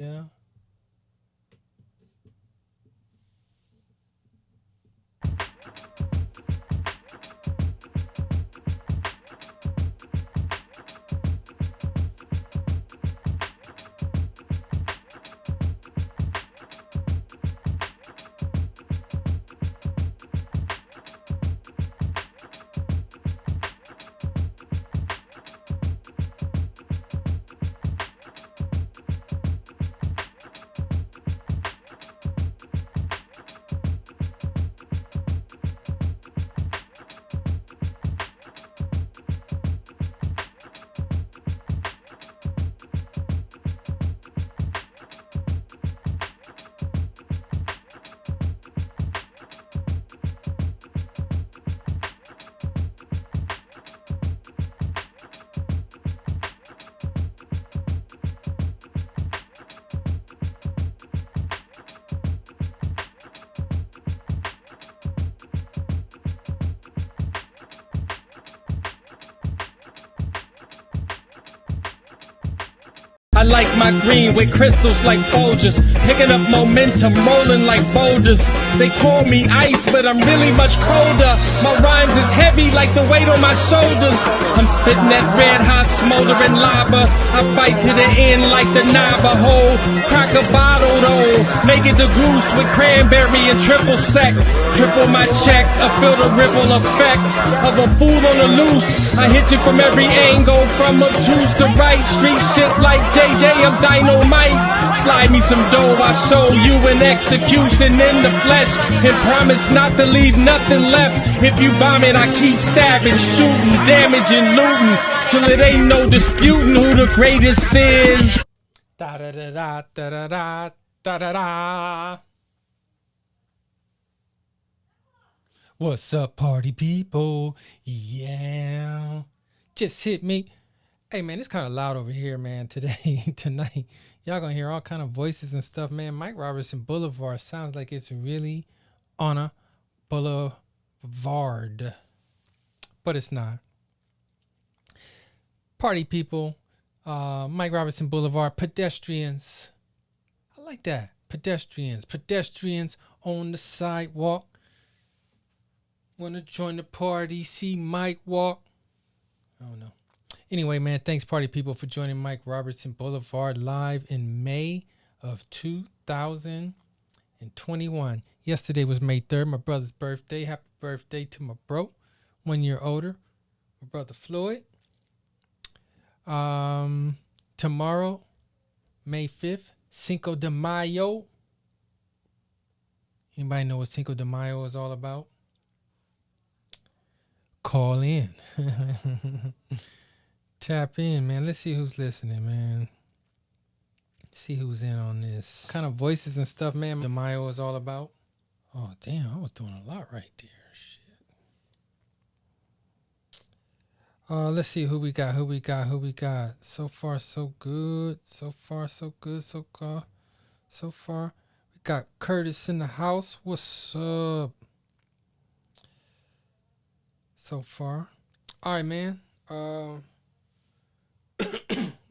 Yeah. I like my green with crystals like Folgers, picking up momentum, rolling like boulders. They call me ice, but I'm really much colder. My rhymes is heavy like the weight on my shoulders. I'm spitting that red hot smoldering lava. I fight to the end like the Navajo. Crack a bottle though, make it the goose with cranberry and triple sec. Triple my check, I feel the ripple effect of a fool on the loose. I hit you from every angle, from obtuse to right. Street shit like JJ, I'm dynamite. Slide me some dough, I show you an execution in the flesh, and promise not to leave nothing left. If you bomb it, I keep stabbing, shooting, damaging, looting, till it ain't no disputing who the greatest is. Da da da da da da da da da. What's up, party people? Yeah. Just hit me. Hey, man, it's kind of loud over here, man, tonight. Y'all gonna hear all kind of voices and stuff, man. Mike Robertson Boulevard sounds like it's really on a boulevard, but it's not. Party people, Mike Robertson Boulevard, pedestrians. I like that. Pedestrians on the sidewalk. Wanna join the party, see Mike walk. I don't know. Anyway, man, thanks, party people, for joining Mike Robertson Boulevard live in May of 2021. Yesterday was May 3rd, my brother's birthday. Happy birthday to my bro, 1 year older, my brother Floyd. Tomorrow, May 5th, Cinco de Mayo. Anybody know what Cinco de Mayo is all about? Call in. Tap in, man. Let's see who's listening, man. See who's in on this. What kind of voices and stuff, man, de Mayo is all about. Oh, damn. I was doing a lot right there. Shit. Let's see who we got. So far, so good. So far, we got Curtis in the house. What's up? So far. All right, man.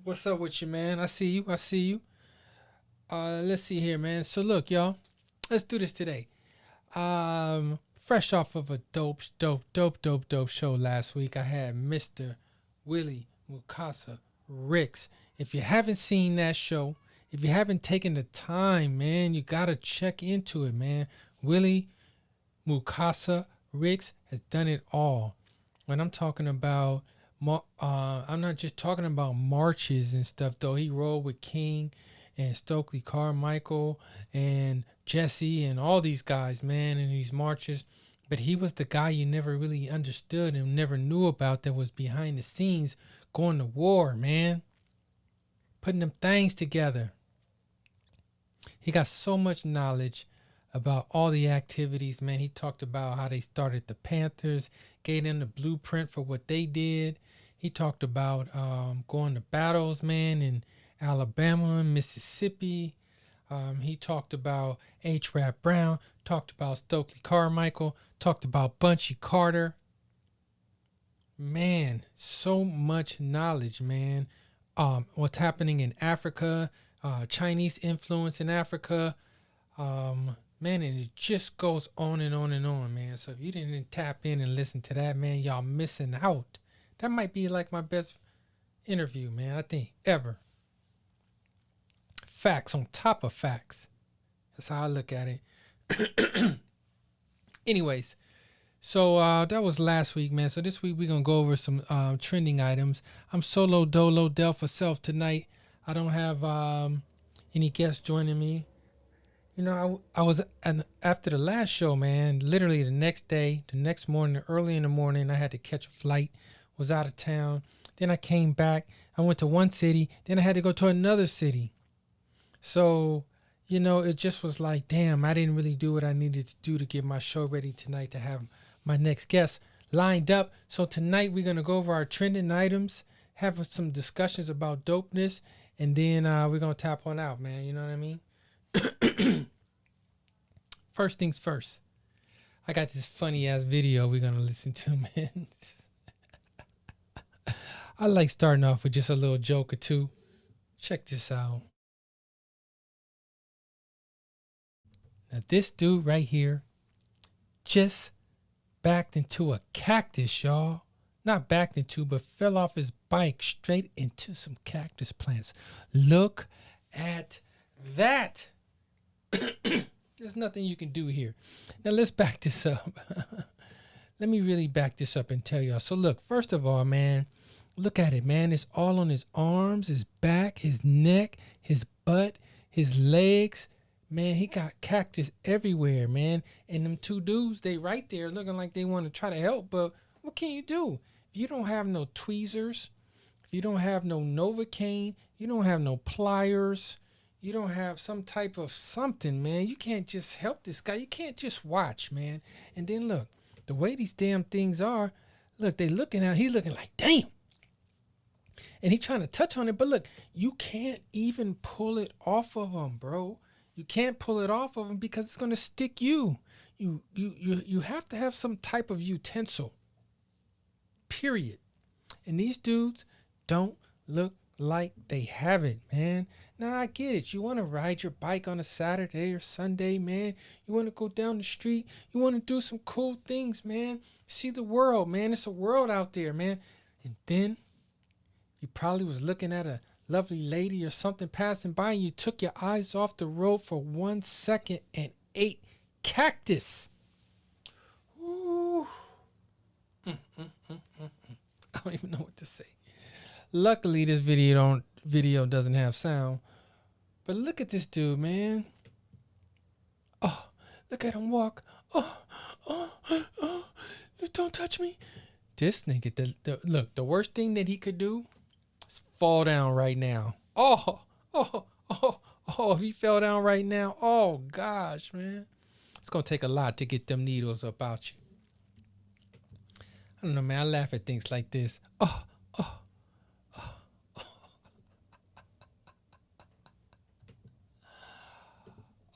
What's up with you, man? I see you. Let's see here, man. So look, y'all, let's do this today. Fresh off of a dope show last week, I had Mr. Willie Mukasa Ricks. If you haven't seen that show, if you haven't taken the time, man, you gotta check into it, man. Willie Mukasa Ricks has done it all. When I'm talking about, I'm not just talking about marches and stuff, though. He rolled with King and Stokely Carmichael and Jesse and all these guys, man, in these marches. But he was the guy you never really understood and never knew about, that was behind the scenes going to war, man. Putting them things together. He got so much knowledge about all the activities, man. He talked about how they started the Panthers, gave them the blueprint for what they did. He talked about going to battles, man, in Alabama and Mississippi. He talked about H. Rap Brown, talked about Stokely Carmichael, talked about Bunchy Carter. Man, so much knowledge, man. What's happening in Africa, Chinese influence in Africa. Man, and it just goes on and on and on, man. So if you didn't tap in and listen to that, man, y'all missing out. That might be like my best interview, man, I think, ever. Facts on top of facts. That's how I look at it. Anyways, so that was last week, man. So this week we're going to go over some trending items. I'm solo dolo del for self tonight. I don't have any guests joining me. You know, I was after the last show, man, literally the next day, the next morning, early in the morning, I had to catch a flight, was out of town. Then I came back. I went to one city. Then I had to go to another city. So, you know, it just was like, damn, I didn't really do what I needed to do to get my show ready tonight to have my next guest lined up. So tonight we're going to go over our trending items, have some discussions about dopeness, and then we're going to tap on out, man. You know what I mean? First things first, I got this funny ass video we're gonna listen to, man. I like starting off with just a little joke or two. Check this out. Now this dude right here just backed into a cactus, y'all. Not backed into, but fell off his bike straight into some cactus plants. Look at that. There's nothing you can do here. Now let's back this up. Let me really back this up and tell y'all. So look, first of all, man, look at it, man. It's all on his arms, his back, his neck, his butt, his legs. Man, he got cactus everywhere, man. And them two dudes, they right there looking like they want to try to help, but what can you do? If you don't have no tweezers, if you don't have no Novocaine, you don't have no pliers, you don't have some type of something, man. You can't just help this guy. You can't just watch, man. And then look, the way these damn things are, look, they looking at, he's looking like, damn. And he trying to touch on it, but look, you can't even pull it off of him, bro. You can't pull it off of him because it's going to stick you. You have to have some type of utensil, period. And these dudes don't look like they have it, man. Now I get it. You want to ride your bike on a Saturday or Sunday, man. You want to go down the street. You want to do some cool things, man. See the world, man. It's a world out there, man. And then you probably was looking at a lovely lady or something passing by, and you took your eyes off the road for 1 second and ate cactus. Ooh. I don't even know what to say. Luckily, this video doesn't have sound. But look at this dude, man. Oh, look at him walk. Oh, don't touch me. This nigga, look, the worst thing that he could do is fall down right now. Oh, if he fell down right now, oh gosh, man. It's going to take a lot to get them needles up out you. I don't know, man. I laugh at things like this.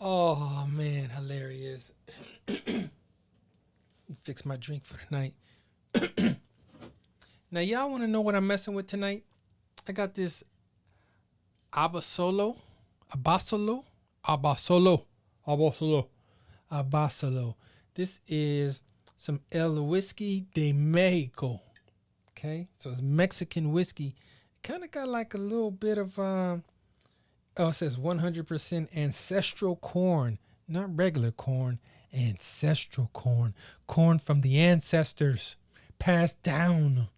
Oh, man, hilarious. Fix my drink for the night. Now, y'all want to know what I'm messing with tonight? I got this Abasolo. This is some El Whiskey de Mexico. Okay, so it's Mexican whiskey. Kind of got like a little bit of it says 100% ancestral corn, not regular corn, ancestral corn, corn from the ancestors, passed down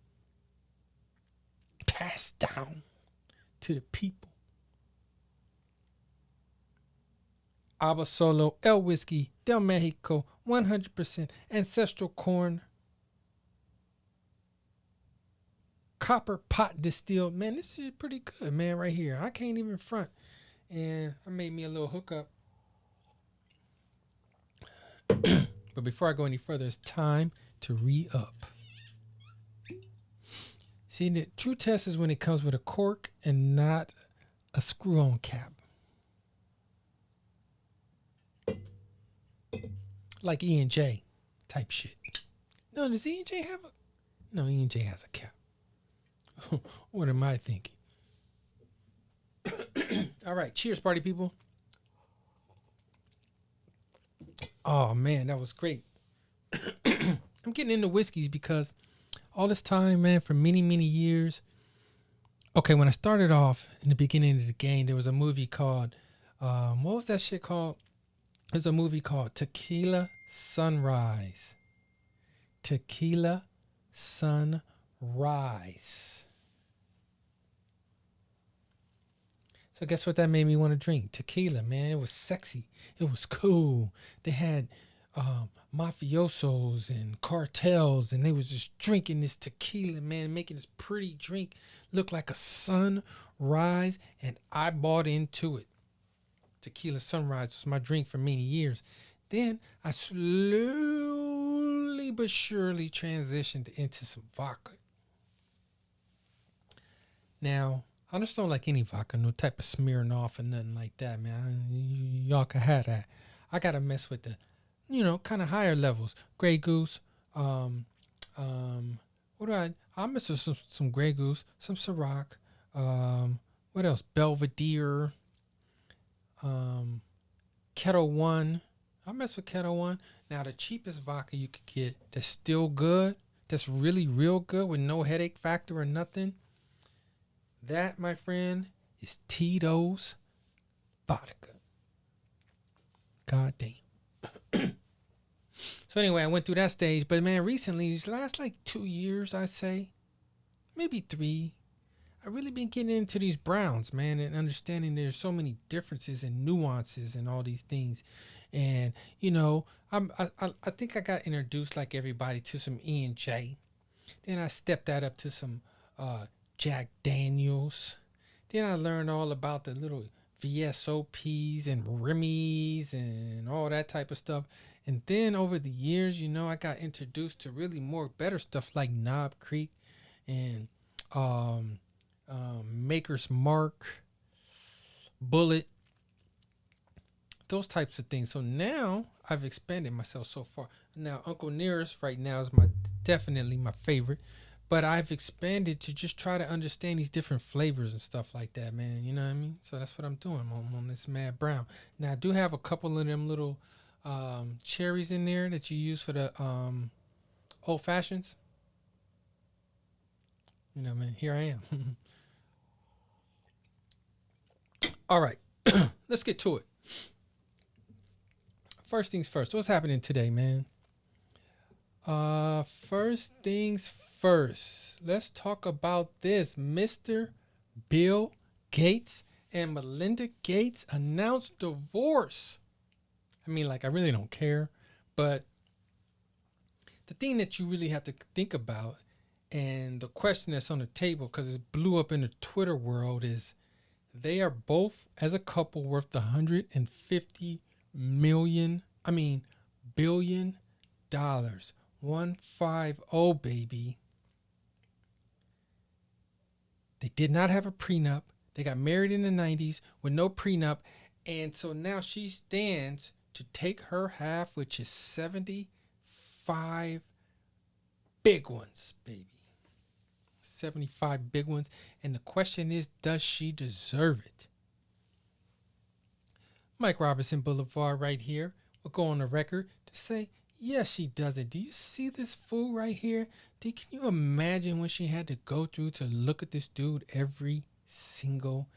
to the people. Abasolo El Whiskey del Mexico, 100% ancestral corn, copper pot distilled. Man, this is pretty good, man, right here. I can't even front. And I made me a little hookup. But before I go any further, it's time to re-up. See, the true test is when it comes with a cork and not a screw-on cap. Like E&J type shit. No, does E&J have a... No, E&J has a cap. What am I thinking? All right, cheers, party people. Oh man, that was great. I'm getting into whiskeys because all this time, man, for many, many years. Okay, when I started off in the beginning of the game, there was a movie called, what was that shit called? There's a movie called Tequila Sunrise. Tequila Sunrise. So guess what that made me want to drink? Tequila, man. It was sexy. It was cool. They had mafiosos and cartels, and they was just drinking this tequila, man, making this pretty drink look like a sunrise, and I bought into it. Tequila Sunrise was my drink for many years. Then I slowly but surely transitioned into some vodka. Now, I just don't like any vodka, no type of Smirnoff or nothing like that, man. Y'all can have that. I gotta mess with the, kind of higher levels. Grey Goose. What do I mess with some Grey Goose, some Ciroc. What else? Belvedere. Kettle One. I mess with Kettle One. Now the cheapest vodka you could get that's still good, that's really real good with no headache factor or nothing. That, my friend, is Tito's vodka. God damn. So anyway, I went through that stage, but man, recently, these last like 2 years, I'd say, maybe 3, I really been getting into these browns, man, and understanding there's so many differences and nuances and all these things. And I think I got introduced like everybody to some E&J. Then I stepped that up to some Jack Daniels. Then I learned all about the little VSOPs and Remy's and all that type of stuff. And then over the years, I got introduced to really more better stuff like Knob Creek and Maker's Mark, Bullet, those types of things. So now I've expanded myself so far. Now Uncle Nearest right now is definitely my favorite, but I've expanded to just try to understand these different flavors and stuff like that, man. You know what I mean? So that's what I'm doing on this Mad Brown. Now I do have a couple of them little cherries in there that you use for the old fashions. Man, here I am. All right, let's get to it. First things first, what's happening today, man? First things first, let's talk about this. Mr. Bill Gates and Melinda Gates announced divorce. I mean, I really don't care, but the thing that you really have to think about, and the question that's on the table, because it blew up in the Twitter world, is they are both, as a couple, worth $150 billion. 150, baby. They did not have a prenup. They got married in the 90s with no prenup. And so now she stands to take her half, which is 75 big ones, baby. 75 big ones. And the question is, does she deserve it? Mike Robertson Boulevard right here will go on the record to say, yes, she does it. Do you see this fool right here? Can you imagine what she had to go through to look at this dude every single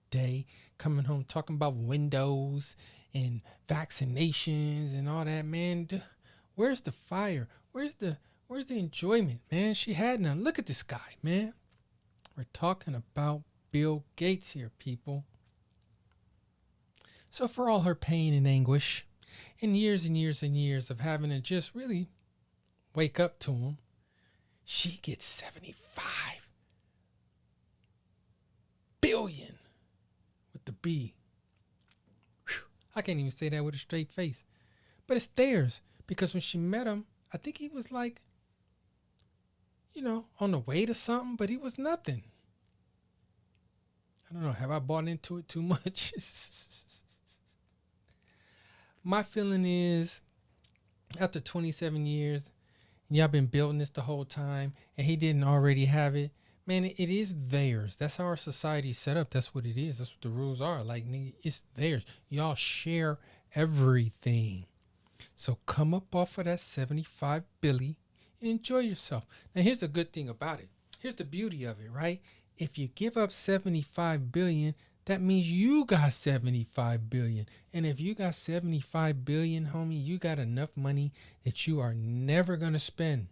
day, coming home talking about windows and vaccinations and all that, man? Where's the fire? Where's the enjoyment, man? She had none. Look at this guy, man. We're talking about Bill Gates here, people. So for all her pain and anguish, and years and years and years of having to just really wake up to him, she gets 75 billion with the B. Whew. I can't even say that with a straight face. But it's theirs, because when she met him, I think he was like, on the way to something, but he was nothing. I don't know. Have I bought into it too much? My feeling is, after 27 years, y'all been building this the whole time, and he didn't already have it, Man, it is theirs. That's how our society's set up. That's what it is. That's what the rules are. Like, nigga, it's theirs. Y'all share everything. So come up off of that 75 billy and enjoy yourself. Now, here's the good thing about it. Here's the beauty of it, right? If you give up 75 billion, that means you got 75 billion. And if you got 75 billion, homie, you got enough money that you are never going to spend.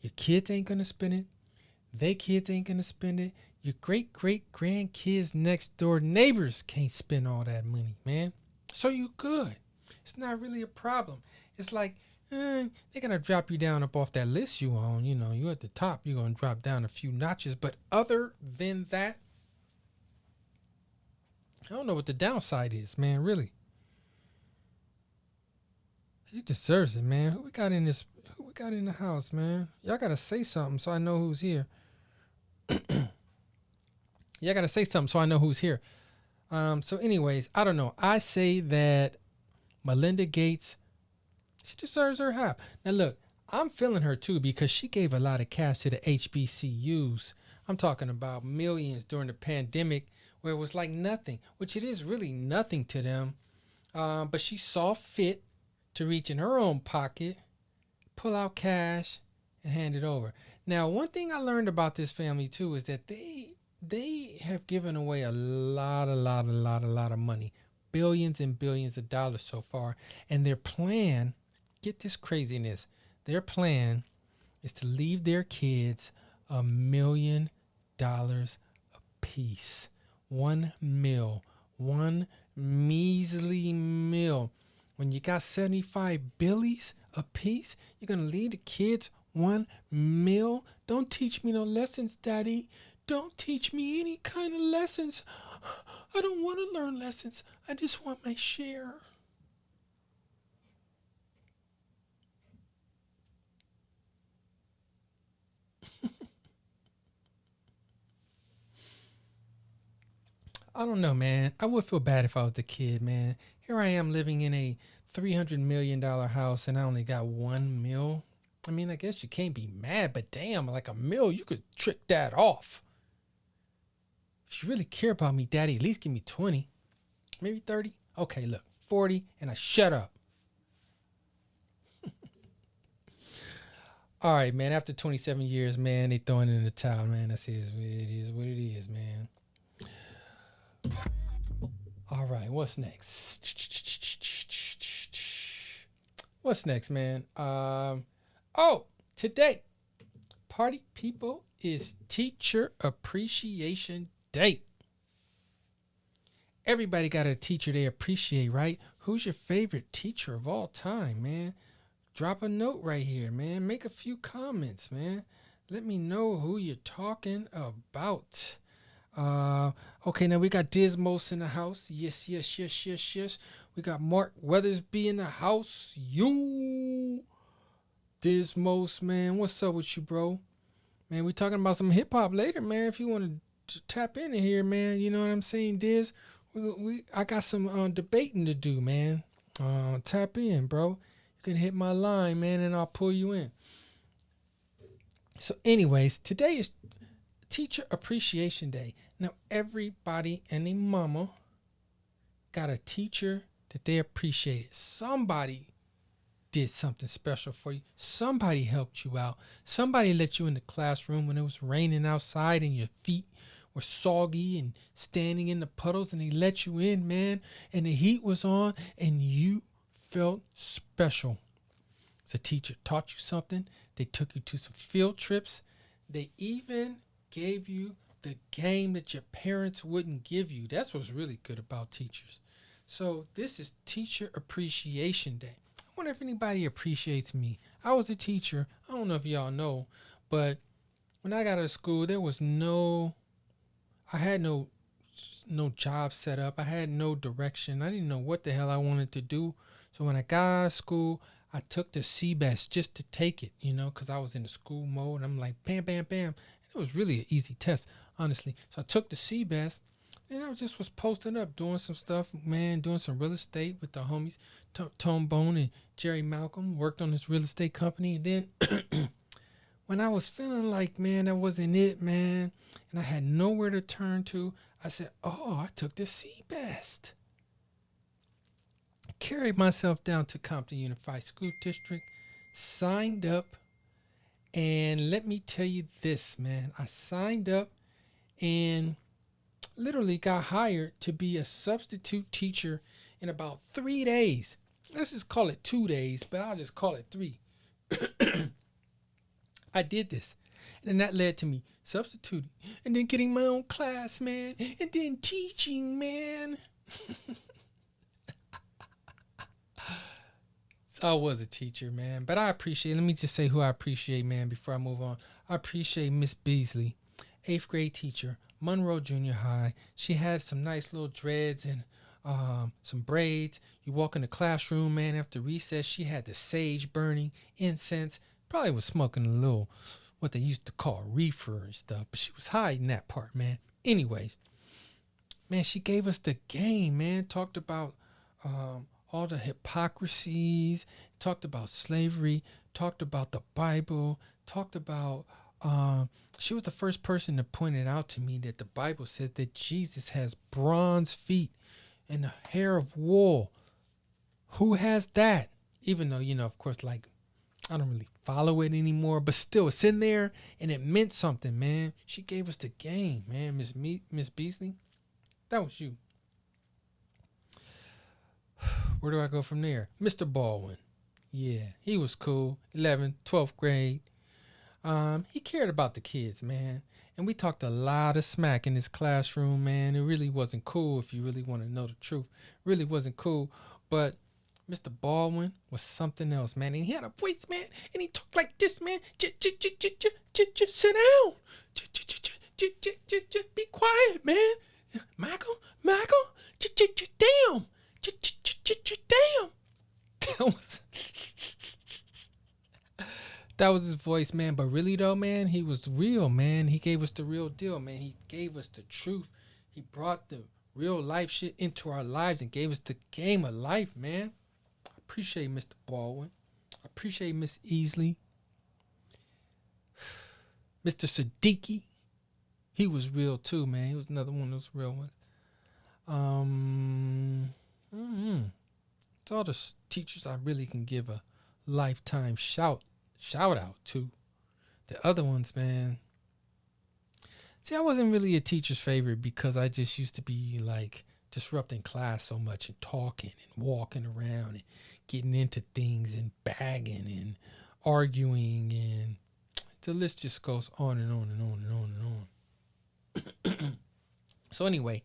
Your kids ain't going to spend it. They kids ain't going to spend it. Your great grandkids next door neighbors can't spend all that money, man. So you good. It's not really a problem. It's like, they're going to drop you down up off that list you on. You know, you at the top. You're going to drop down a few notches. But other than that, I don't know what the downside is, man, really. She deserves it, man. Who we got in the house, man? Y'all got to say something so I know who's here. Y'all got to say something so I know who's here. So anyways, I don't know. I say that Melinda Gates, she deserves her half. Now look, I'm feeling her too because she gave a lot of cash to the HBCUs. I'm talking about millions during the pandemic where it was like nothing, which it is really nothing to them. But she saw fit to reach in her own pocket, pull out cash, and hand it over. Now, one thing I learned about this family too is that they have given away a lot of money, billions and billions of dollars so far. And their plan, get this craziness, their plan is to leave their kids $1 million a piece. 1 mil, one measly mil. When you got 75 billies a piece, you're going to leave the kids 1 mil? Don't teach me no lessons, Daddy. Don't teach me any kind of lessons. I don't want to learn lessons. I just want my share. I don't know, man. I would feel bad if I was the kid, man. Here I am living in a $300 million house and I only got 1 mil. I mean, I guess you can't be mad, but damn, like $1 mil, you could trick that off. If you really care about me, Daddy, at least give me 20, maybe 30. Okay, look, 40, and I shut up. All right, man, after 27 years, man, they throwing it in the towel, man. That's it. It is what it is, man. All right, what's next? What's next, man? Today, party people, is Teacher Appreciation Day. Everybody got a teacher they appreciate, right? Who's your favorite teacher of all time, man? Drop a note right here, man. Make a few comments, man. Let me know who you're talking about. Okay, now we got DisMost in the house. Yes. We got Mark Weathersby in the house. You, DisMost, man. What's up with you, bro? Man, we talking about some hip hop later, man. If you want to tap into here, man, you know what I'm saying, Diz? I got some debating to do, man. Tap in, bro. You can hit my line, man, and I'll pull you in. So, anyways, today is Teacher Appreciation Day. Now, everybody and their mama got a teacher that they appreciated. Somebody did something special for you. Somebody helped you out. Somebody let you in the classroom when it was raining outside and your feet were soggy and standing in the puddles, and they let you in, man, and the heat was on and you felt special. As a teacher taught you something. They took you to some field trips. They even gave you the game that your parents wouldn't give you. That's what's really good about teachers. So this is Teacher Appreciation Day. I wonder if anybody appreciates me. I was a teacher. I don't know if y'all know, but when I got out of school, I had no job set up. I had no direction. I didn't know what the hell I wanted to do. So when I got out of school, I took the CBEST just to take it, because I was in the school mode. And I'm like, bam, bam, bam. It was really an easy test, honestly. So I took the CBEST, and I just was posting up, doing some stuff, man, doing some real estate with the homies, Tone Bone and Jerry Malcolm, worked on this real estate company. And then when I was feeling like, man, that wasn't it, man, and I had nowhere to turn to, I said, oh, I took the Seabest. Carried myself down to Compton Unified School District, signed up, and let me tell you this, man. I signed up and literally got hired to be a substitute teacher in about 3 days. Let's just call it 2 days, but I'll just call it 3. I did this. And that led to me substituting and then getting my own class, man, and then teaching, man. So I was a teacher, man, but I appreciate, let me just say who I appreciate, man, before I move on. I appreciate Miss Beasley, 8th grade teacher, Monroe Junior High. She had some nice little dreads and some braids. You walk in the classroom, man, after recess, she had the sage burning, incense, probably was smoking a little, what they used to call reefer and stuff, but she was hiding that part, man. Anyways, man, she gave us the game, man, talked about all the hypocrisies, talked about slavery, talked about the Bible, talked about, she was the first person to point it out to me that the Bible says that Jesus has bronze feet and a hair of wool. Who has that? Even though, you know, of course, like, I don't really follow it anymore, but still, it's in there and it meant something, man. She gave us the game, man. Miss Beasley, that was you. Where do I go from there? Mr. Baldwin. Yeah, he was cool. 11th, 12th grade. He cared about the kids, man. And we talked a lot of smack in his classroom, man. It really wasn't cool if you really want to know the truth. Really wasn't cool. But Mr. Baldwin was something else, man. And he had a voice, man. And he talked like this, man. Just sit down. Just be quiet, man. Michael, damn. Damn. That was his voice, man. But really, though, man, he was real, man. He gave us the real deal, man. He gave us the truth. He brought the real life shit into our lives and gave us the game of life, man. I appreciate Mr. Baldwin. I appreciate Miss Easley. Mr. Siddiqui. He was real, too, man. He was another one of those real ones. It's all the teachers I really can give a lifetime shout out to. The other ones, man. See, I wasn't really a teacher's favorite because I just used to be like disrupting class so much and talking and walking around and getting into things and bagging and arguing, and the list just goes on and on and on and on and on. So anyway,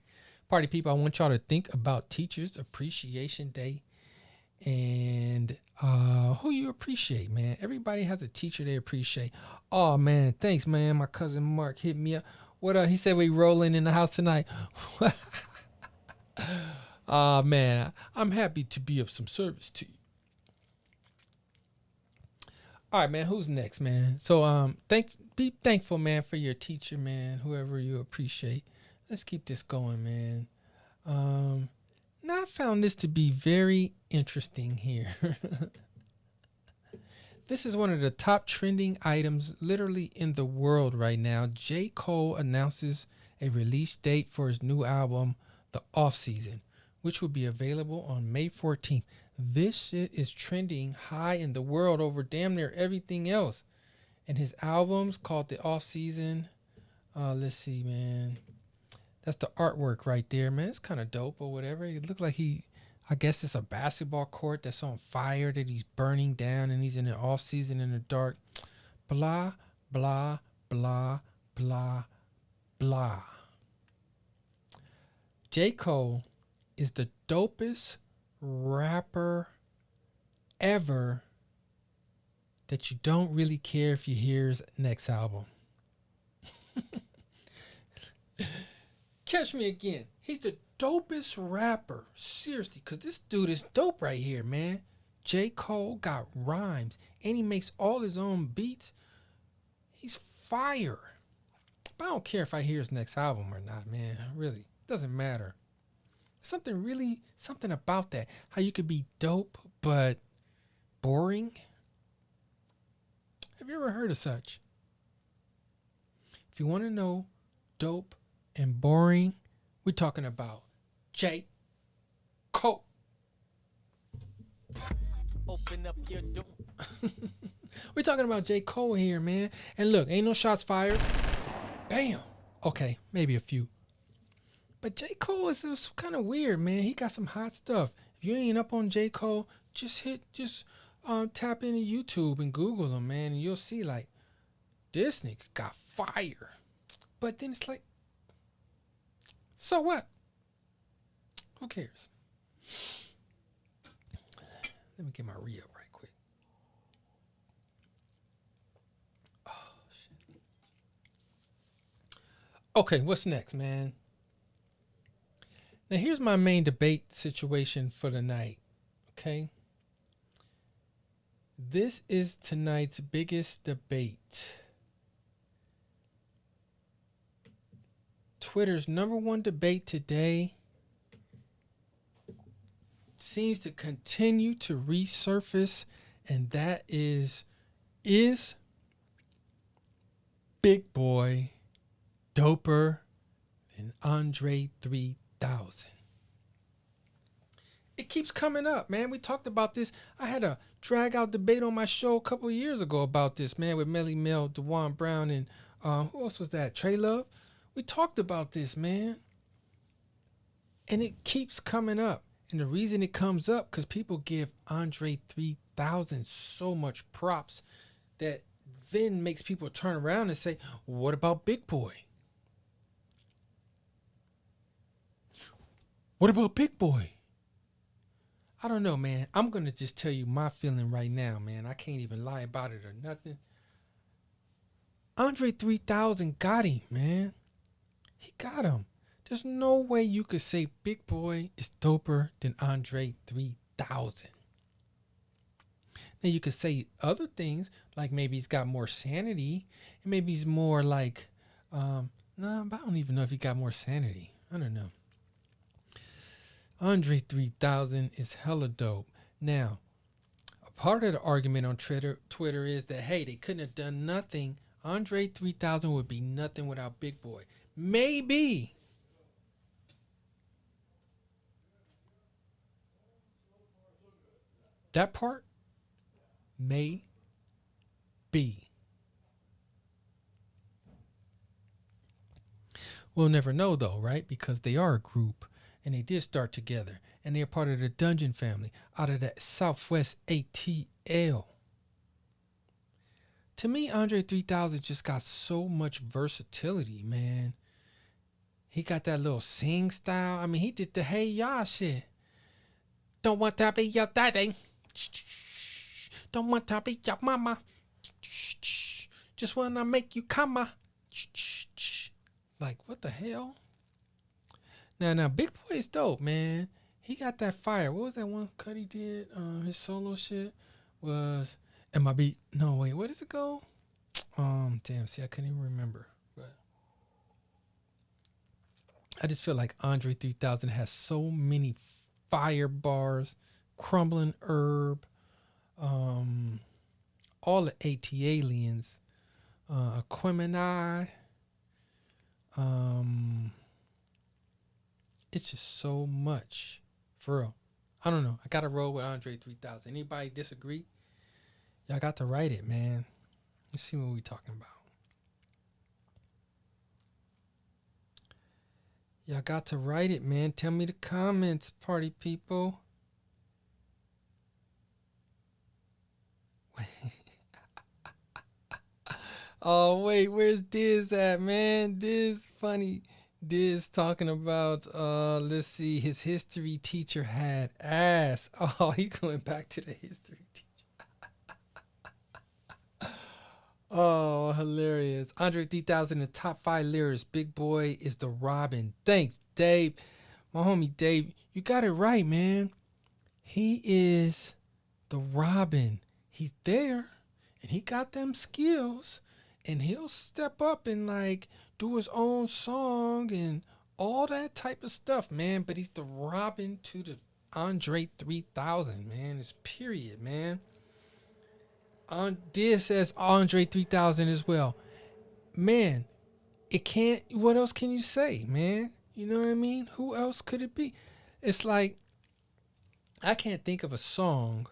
party people, I want y'all to think about Teachers Appreciation Day and who you appreciate, man. Everybody has a teacher they appreciate. Oh, man, thanks, man. My cousin Mark hit me up. What up? He said we rolling in the house tonight. Oh, man, I'm happy to be of some service to you. All right, man, who's next, man? So be thankful, man, for your teacher, man, whoever you appreciate. Let's keep this going, man. Now I found this to be very interesting here. This is one of the top trending items literally in the world right now. J. Cole announces a release date for his new album, The Off Season, which will be available on May 14th. This shit is trending high in the world over damn near everything else. And his album's called The Off Season. Let's see, man. That's the artwork right there, man. It's kind of dope or whatever. It looked like I guess it's a basketball court that's on fire that he's burning down, and he's in the off season in the dark. Blah, blah, blah, blah, blah. J. Cole is the dopest rapper ever that you don't really care if you hear his next album. Catch me again. He's the dopest rapper. Seriously, because this dude is dope right here, man. J. Cole got rhymes, and he makes all his own beats. He's fire. But I don't care if I hear his next album or not, man. Really, doesn't matter. Something about that. How you could be dope, but boring. Have you ever heard of such? If you want to know dope and boring, we're talking about J. Cole. Open up your door. We're talking about J. Cole here, man. And look, ain't no shots fired. Bam. Okay, maybe a few. But J. Cole is kind of weird, man. He got some hot stuff. If you ain't up on J. Cole, just tap into YouTube and Google him, man, and you'll see like this nigga got fire. But then it's like, so what? Who cares? Let me get my re-up right quick. Oh, shit. Okay, what's next, man? Now, here's my main debate situation for the night, okay? This is tonight's biggest debate. Twitter's #1 debate today seems to continue to resurface, and that is Big Boy doper than Andre 3000? It keeps coming up, man. We talked about this. I had a drag out debate on my show a couple of years ago about this, man, with Melly Mel, DeJuan Brown, and who else was that? Trey Love. We talked about this, man. And it keeps coming up. And the reason it comes up, because people give Andre 3000 so much props that then makes people turn around and say, what about Big Boy? What about Big Boy? I don't know, man. I'm going to just tell you my feeling right now, man. I can't even lie about it or nothing. Andre 3000 got him, man. He got him. There's no way you could say Big Boy is doper than Andre 3000. Now you could say other things, like maybe he's got more sanity, and maybe he's more like, but I don't even know if he got more sanity. I don't know. Andre 3000 is hella dope. Now, a part of the argument on Twitter is that, hey, they couldn't have done nothing. Andre 3000 would be nothing without Big Boy. Maybe. That part may be. We'll never know though, right? Because they are a group and they did start together and they're part of the Dungeon family out of that Southwest ATL. To me, Andre 3000 just got so much versatility, man. He got that little sing style. I mean, he did the hey y'all shit. Don't want to be your daddy. Don't want to be your mama. Just want to make you come. Like, what the hell? Now, Big Boy is dope, man. He got that fire. What was that one cut he did? His solo shit was MIB. No, wait, where does it go? Damn, see, I couldn't even remember. But I just feel like Andre 3000 has so many fire bars, Crumbling Herb, all the AT-aliens, Aquemini. It's just so much. For real. I don't know. I got to roll with Andre 3000. Anybody disagree? Y'all got to write it, man. Let's see what we talking about. Y'all got to write it, man. Tell me the comments, party people. Oh, wait, where's Diz at, man? Diz funny. Diz talking about, let's see, his history teacher had ass. Oh, he going back to the history teacher. Oh, hilarious. Andre 3000, the top 5 lyrics. Big Boy is the Robin. Thanks, Dave. My homie Dave, you got it right, man. He is the Robin. He's there, and he got them skills, and he'll step up and, like, do his own song and all that type of stuff, man. But he's the Robin to the Andre 3000, man. It's period, man. This says Andre 3000 as well. Man, it can't. What else can you say, man? You know what I mean? Who else could it be? It's like I can't think of a song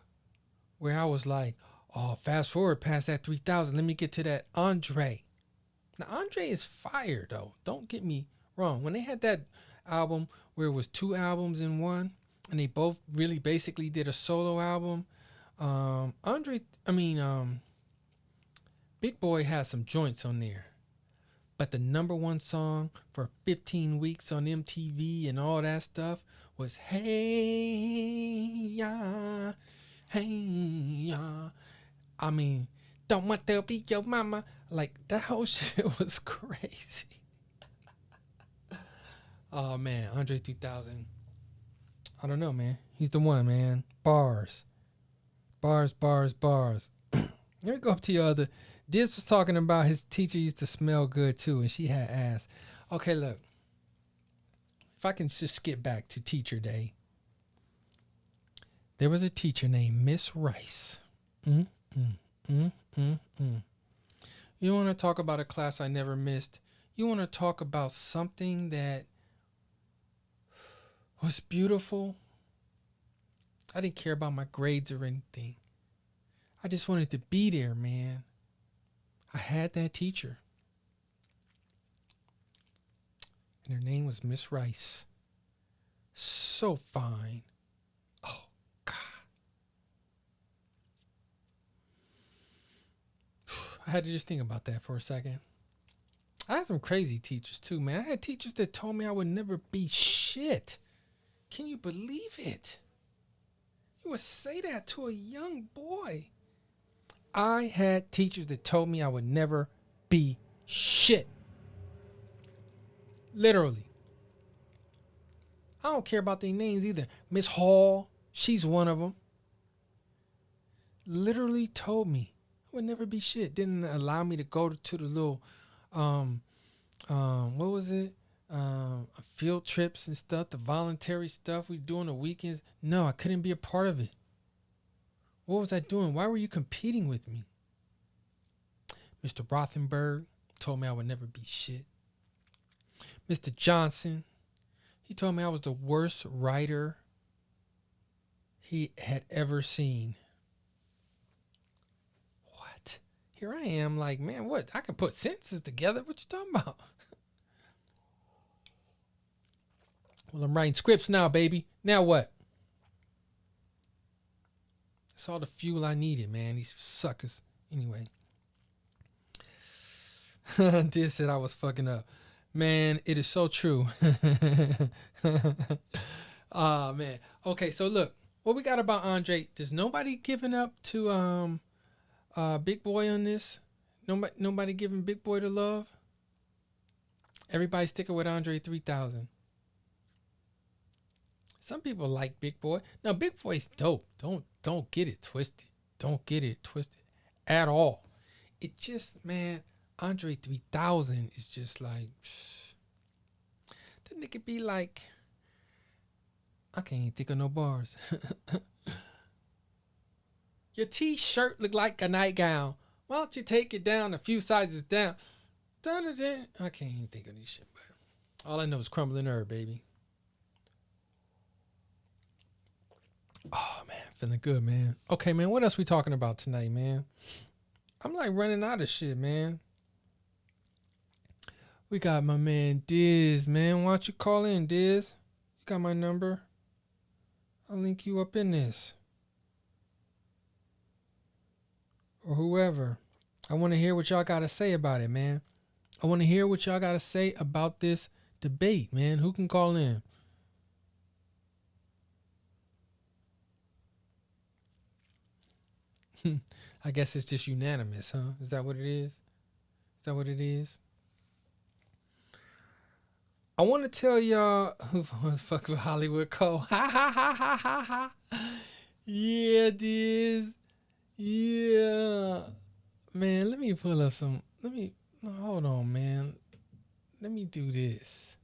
where I was like, oh, fast forward past that 3,000. Let me get to that Andre. Now, Andre is fire, though. Don't get me wrong. When they had that album where it was 2 albums in one, and they both really basically did a solo album, Big Boy has some joints on there. But the number one song for 15 weeks on MTV and all that stuff was Hey Ya, Hey Ya. I mean, don't want to be your mama. Like, that whole shit was crazy. Oh, man. Andre 3000. I don't know, man. He's the one, man. Bars. Bars, bars, bars. Let me go up to your other. Diz was talking about his teacher used to smell good, too, and she had ass. Okay, look. If I can just skip back to teacher day. There was a teacher named Miss Rice. You want to talk about a class I never missed? You want to talk about something that was beautiful? I didn't care about my grades or anything. I just wanted to be there, man. I had that teacher. And her name was Miss Rice. So fine. Oh, God. I had to just think about that for a second. I had some crazy teachers too, man. I had teachers that told me I would never be shit. Can you believe it? You would say that to a young boy. I had teachers that told me I would never be shit. Literally. I don't care about their names either. Miss Hall, she's one of them. Literally told me I would never be shit. Didn't allow me to go to the little, what was it? Field trips and stuff, the voluntary stuff we do on the weekends. No, I couldn't be a part of it. What was I doing? Why were you competing with me? Mr. Rothenberg told me I would never be shit. Mr. Johnson, he told me I was the worst writer he had ever seen. What? Here I am like, man, what? I can put sentences together. What you talking about? Well, I'm writing scripts now, baby. Now what? That's all the fuel I needed, man. These suckers. Anyway. Diz said I was fucking up. Man, it is so true. Oh, man. Okay, so look. What we got about Andre? There's nobody giving up to Big Boy on this? Nobody giving Big Boy the love? Everybody sticking with Andre 3000. Some people like Big Boy. Now, Big Boy's dope. Don't get it twisted. Don't get it twisted at all. It just, man, Andre 3000 is just like, that nigga be like, I can't even think of no bars. Your t-shirt look like a nightgown. Why don't you take it down a few sizes down? I can't even think of this shit, but all I know is crumbling herb, baby. Oh, man, feeling good, man. Okay, man, what else we talking about tonight, man? I'm like running out of shit, man. We got my man Diz, man. Why don't you call in, Diz? You got my number. I'll link you up in this. Or whoever. I want to hear what y'all got to say about it, man. I want to hear what y'all got to say about this debate, man. Who can call in? I guess it's just unanimous, huh? Is that what it is? Is that what it is? I want to tell y'all who fuck with Hollywood Cole. Ha ha ha ha ha ha. Yeah, it is. Yeah. Man, let me pull up some. Hold on, man. Let me do this.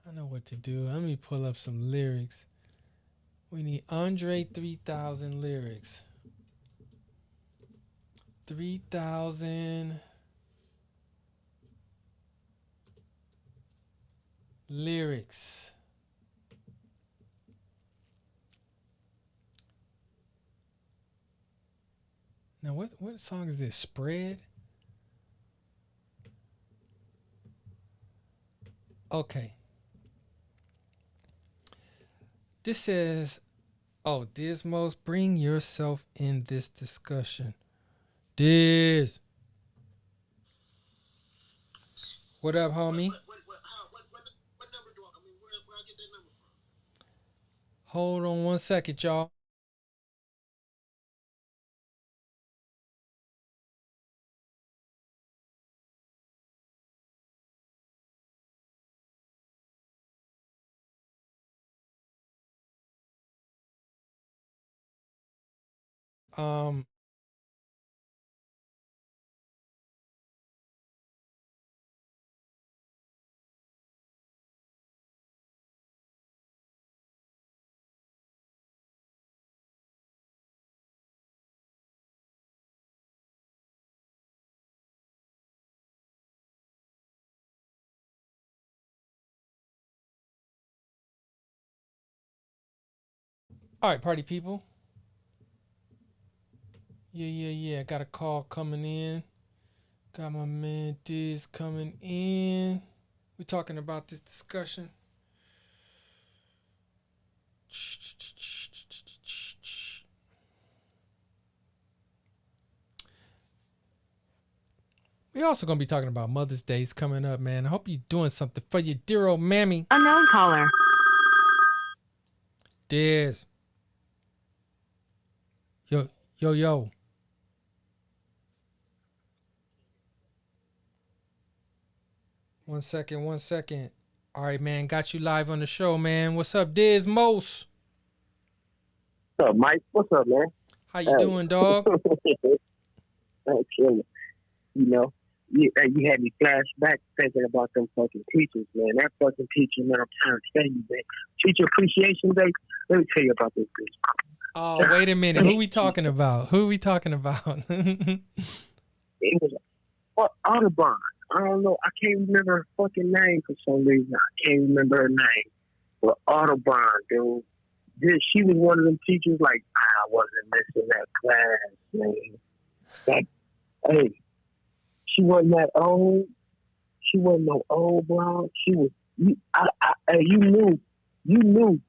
I know what to do. Let me pull up some lyrics. We need Andre 3000 lyrics. 3000 lyrics. Now, what song is this? Spread? Okay. This says, oh, DisMost, bring yourself in this discussion. Diz. What up, homie? What number do where I get that number from? Hold on 1 second, y'all. Um, all right, party people. Yeah. Got a call coming in. Got my man Diz coming in. We're talking about this discussion. We're also going to be talking about Mother's Day's coming up, man. I hope you're doing something for your dear old mammy. Unknown caller. Diz. Yo. One second. All right, man. Got you live on the show, man. What's up, DisMost? What's up, Mike? What's up, man? How you doing, dog? I'm chilling. You know, you had me flashback thinking about them fucking teachers, man. That fucking teacher, man, I'm trying to tell you, man. Teacher Appreciation Day. Let me tell you about this bitch. Oh, wait a minute. Who we talking about? It was Audubon. I don't know. I can't remember her fucking name for some reason. I can't remember her name. But Audubon, dude. She was one of them teachers like, I wasn't missing that class, man. Hey, she wasn't that old. She wasn't no old bro. She was, you knew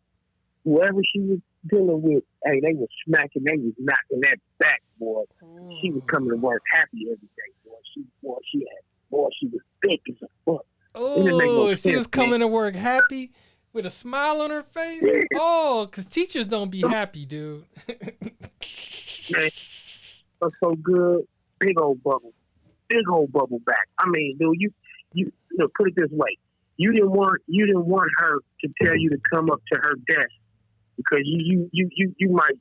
whoever she was dealing with, hey, they was smacking, they was knocking that back, boy. She was coming to work happy every day, boy. She was thick as a fuck. Oh, she was coming to work happy with a smile on her face? Yeah. Oh, because teachers don't be happy, dude. Man, that's so good. Big old bubble back. I mean, dude, you look, put it this way. You didn't want her to tell you to come up to her desk because you might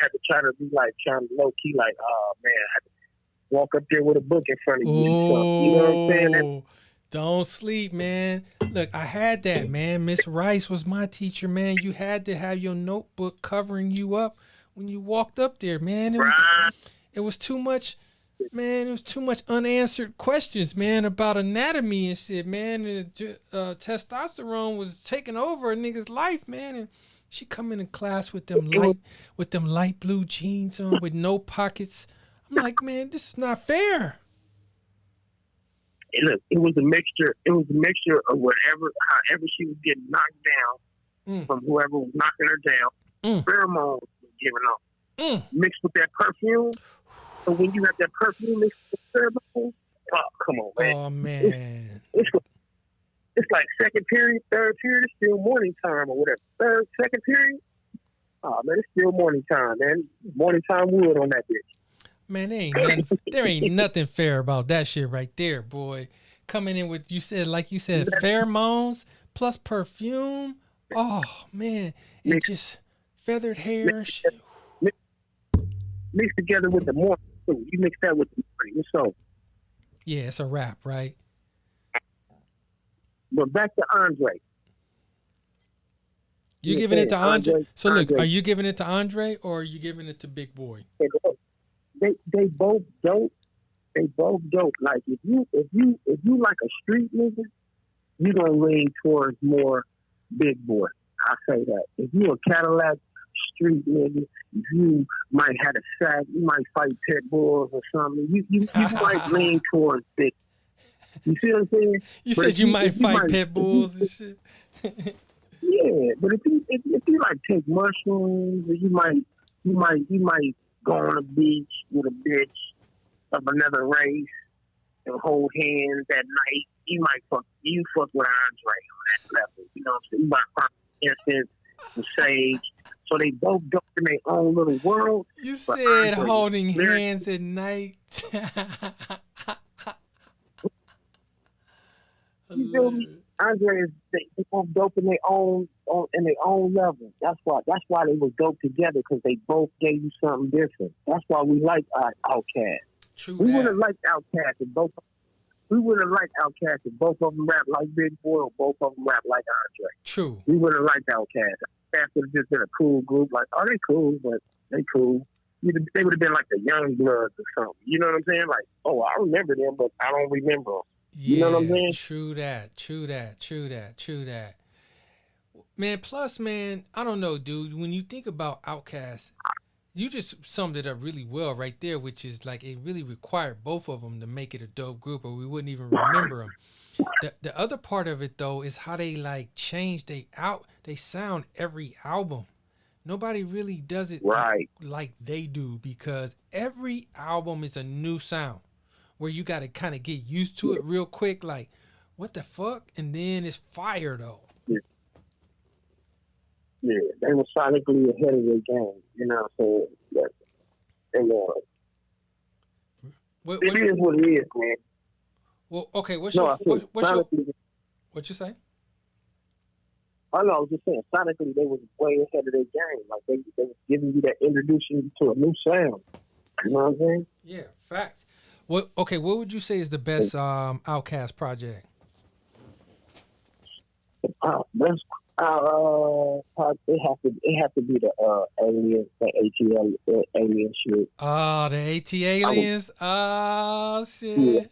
have to try to be like trying to low key like, oh man, I have to walk up there with a book in front of you. Oh, you know what I'm saying? Don't sleep, man. Look, I had that, man. Miss Rice was my teacher, man. You had to have your notebook covering you up when you walked up there, man. It was too much, man. It was too much unanswered questions, man, about anatomy and shit, man. Testosterone was taking over a nigga's life, man. And she come in class with them light blue jeans on with no pockets. I'm like, man, this is not fair. Look, it was a mixture of however she was getting knocked down from whoever was knocking her down. Pheromones was giving off. Mixed with that perfume. So when you have that perfume mixed with pheromones, oh, come on, man. Oh, man. It's like second period, third period, it's still morning time or whatever. Second period, oh, man, it's still morning time, man. Morning time wood on that bitch. Man, there ain't nothing fair about that shit right there, boy. Coming in with, like you said, pheromones plus perfume. Oh, man. It just feathered hair and shit. Mixed together with the morning, too. You mix that with the morning. So. Yeah, it's a wrap, right? But back to Andre. You giving it to Andre? So, look, are you giving it to Andre or are you giving it to Big Boy? They both dope. Like if you like a street nigga, you're gonna lean towards more big boy. I say that. If you a Cadillac street nigga, if you might have a sack, you might fight pit bulls or something. You might lean towards big. You see what I'm saying? You But said if you might if you fight pit bulls and shit. Yeah, but if you like take mushrooms, or you might go on a beach with a bitch of another race and hold hands at night. You fuck with Andre on that level. You know what I'm saying? You might find incense and sage. So they both go in their own little world. You said holding hands at night. You feel me? Andre is they both dope in their own level. That's why they were dope together, because they both gave you something different. That's why we like Outkast. True. We would have liked Outkast if both. We would have liked Outkast if both of them rap like Big Boy or both of them rap like Andre. True. We would have liked Outkast. Outkast would have just been a cool group. Like, oh, they cool, but they cool. They would have been like the Young Bloods or something. You know what I'm saying? Like, oh, I remember them, but I don't remember them. You know what I'm saying? True that. Man, plus, man, I don't know, dude. When you think about Outkast, you just summed it up really well right there, which is like it really required both of them to make it a dope group, or we wouldn't even remember them. The other part of it, though, is how they like change they sound every album. Nobody really does it like they do, because every album is a new sound where you got to kind of get used to it real quick. Like, what the fuck? And then it's fire, though. Yeah, they were sonically ahead of their game. You know what I'm saying? And it is what it is, man. Well, okay. What you say? I know. I was just saying, sonically, they was way ahead of their game. Like they was giving you that, introducing you to a new sound. You know what I'm saying? Yeah, facts. What would you say is the best Outkast project? It have to be the alien, the ATL alien shit. Oh, the AT-Aliens? Oh, shit. Yeah.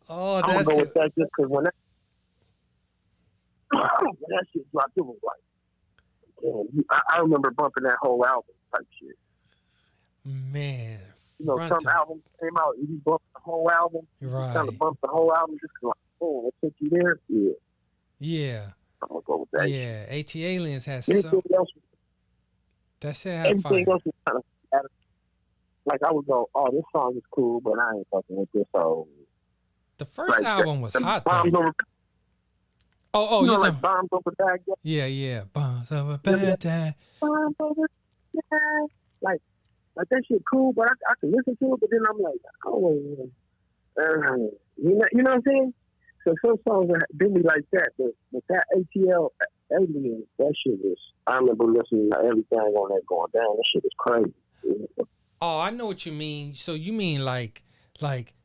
Oh, I'm gonna go with that just because when that shit dropped, it was like, damn, I remember bumping that whole album type shit. Man. You know, some albums came out and you bumped the whole album. Right. You kind of bumped the whole album just like, oh, it took you there? Yeah. Yeah. I'm gonna go with that. Yeah, AT-Aliens has anything else. That shit had everything fire. else was kind of like I would go, oh, this song is cool, but I ain't fucking with this song. The first album was hot though. You know, like Bombs Over Baghdad? Yeah. Bombs Over Baghdad. Bombs Over Baghdad. Like that shit cool, but I can listen to it, but then I'm like, oh, you know what I'm saying? So some songs do me like that, but with that ATL alien, that shit is. I remember listening to everything on that going down. That shit is crazy. Oh, I know what you mean. So you mean like,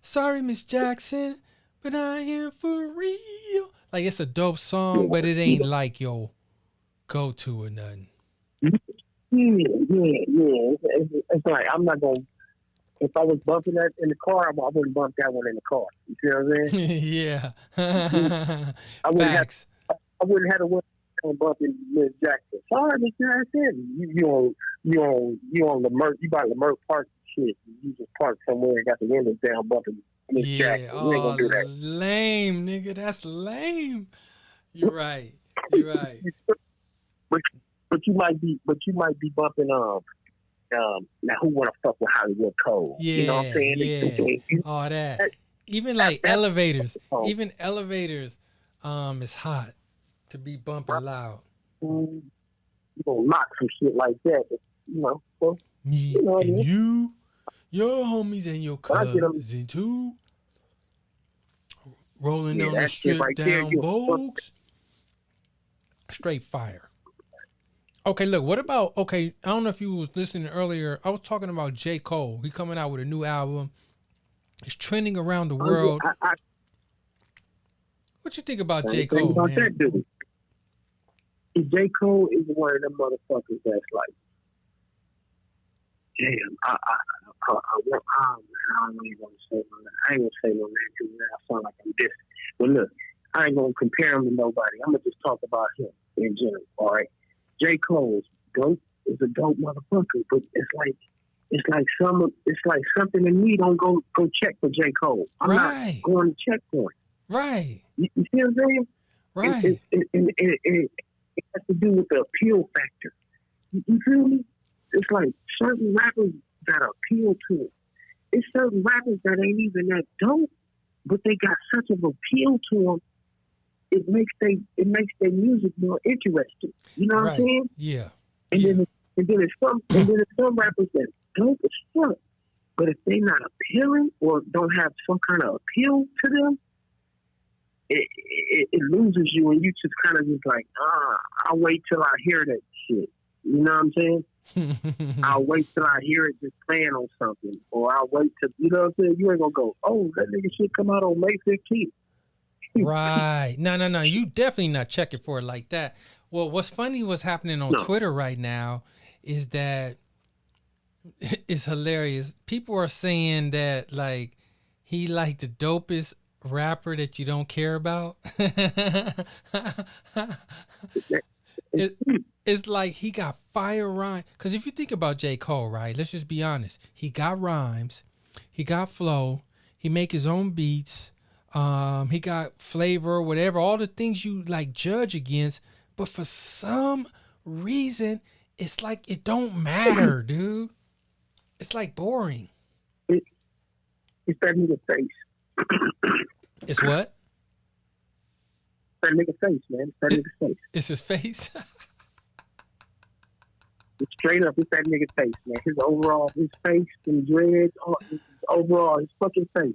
sorry, Miss Jackson, but I am for real. Like it's a dope song, but it ain't like your go-to or nothing. Yeah. It's like I'm not gonna. If I was bumping that in the car, I wouldn't bump that one in the car. You see what I'm saying? Yeah. Facts. I wouldn't have to work on bumping Miss Jackson. Sorry, Miss Jackson. You on the Merc. You buy the Merc Park shit. You just park somewhere and got the windows down bumping Miss Jackson. You ain't gonna do that. Lame, nigga. That's lame. You're right. But you might be bumping now who wanna fuck with Hollywood Cole? Yeah, you know what I'm saying? Yeah. All that. Even like elevators. Even elevators is hot to be bumping loud. You gonna knock some shit like that, but, you know. So, me and you, your homies and your cousins too. Rolling down the strip right down Vogues. Straight fire. Okay, look, what about, I don't know if you was listening earlier. I was talking about J. Cole. He coming out with a new album. It's trending around the world. What you think about J. Cole, man? That dude. J. Cole is one of them motherfuckers that's like, damn, I don't even want to say no name. I ain't gonna say no name because I sound like I'm dissing. But look, I ain't gonna compare him to nobody. I'm gonna just talk about him in general. All right, J. Cole's dope is a dope motherfucker, but it's like something in me don't go check for J. Cole. I'm not going to check for it. Right. You see what I'm saying? Right. It has to do with the appeal factor. You feel me? It's like certain rappers that appeal to it. It's certain rappers that ain't even that dope, but they got such an appeal to them. It makes their music more interesting. You know what I'm saying? Yeah. Then it's some rappers that dope as fuck, but if they not appealing or don't have some kind of appeal to them, it loses you, and you just kind of just like, I'll wait till I hear that shit. You know what I'm saying? I'll wait till I hear it just playing on something, or I'll wait till, you know what I'm saying? You ain't gonna go, oh, that nigga shit come out on May 15th. Right. No. You definitely not checking for it like that. Well, what's happening on Twitter right now is that it's hilarious. People are saying that like he like the dopest rapper that you don't care about. It's like he got fire rhymes. Because if you think about J. Cole, right? Let's just be honest. He got rhymes. He got flow. He make his own beats. He got flavor, whatever. All the things you like judge against. But for some reason, it's like it don't matter, dude. It's like boring. It's that nigga face. It's what? That nigga face, man. It's that nigga face. It's his face? It's straight up, it's that nigga face, man. His face and dreads, overall, his fucking face.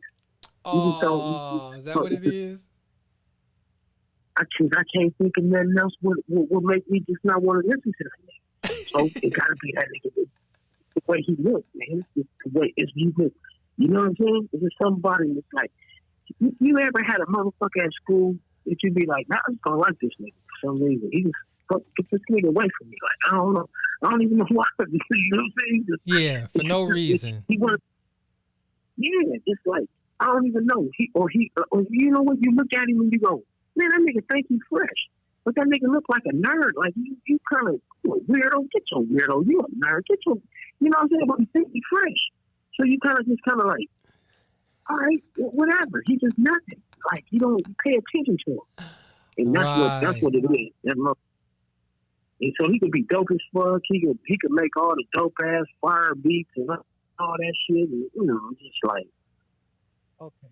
Oh, is that what it is? I can't think of nothing else would make me just not want to listen to that nigga. So it gotta be that nigga. The way he looks, man. It's the way he looks. You know what I'm saying? It's just somebody that's like, you ever had a motherfucker at school that you'd be like, nah, I'm just gonna like this nigga for some reason. He just get this nigga away from me. Like, I don't know. I don't even know why. You know what I'm saying? Yeah, for no reason. It's like, I don't even know. Or you know what? You look at him and you go, man, that nigga think he's fresh. But that nigga look like a nerd. Like, you kind of weirdo. Get your weirdo. You a nerd. Get your, you know what I'm saying? But he think he's fresh. So you kind of like, all right, whatever. He just nothing. Like, you don't pay attention to him. And that's what it is. And so he could be dope as fuck. He could make all the dope ass fire beats and all that shit. And, you know, just like, okay.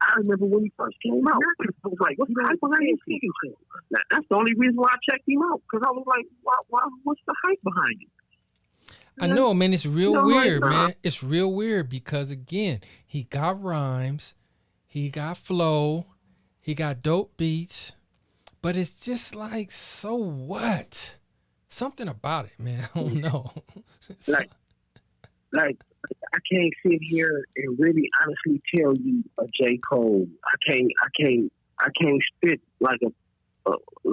I remember when he first came out. I was like, what's the hype behind his speaking to? Now, that's the only reason why I checked him out. Because I was like, what's the hype behind it? I know, man. It's real weird, man. It's real weird because, again, he got rhymes. He got flow. He got dope beats. But it's just like, so what? Something about it, man. I don't know. like, I can't sit here and really honestly tell you a J. Cole. I can't spit like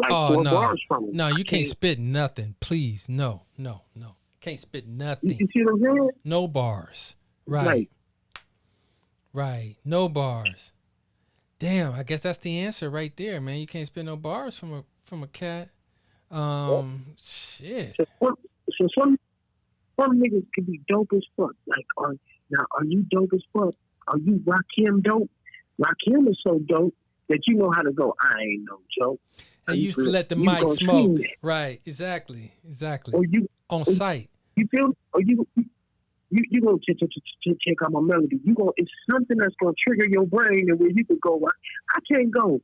four bars from him. No, you can't spit nothing. Please, no. Can't spit nothing. You see what I'm saying? No bars. Right. No bars. Damn, I guess that's the answer right there, man. You can't spit no bars from a cat. Shit. So some niggas can be dope as fuck. Like, are you dope as fuck? Are you Rakim dope? Rakim is so dope that you know how to go, I ain't no joke. And you used to let the mic smoke. Right, exactly. Or you on site. You feel? Or you gonna check out my melody. It's something that's gonna trigger your brain, and where you can go. I can't go.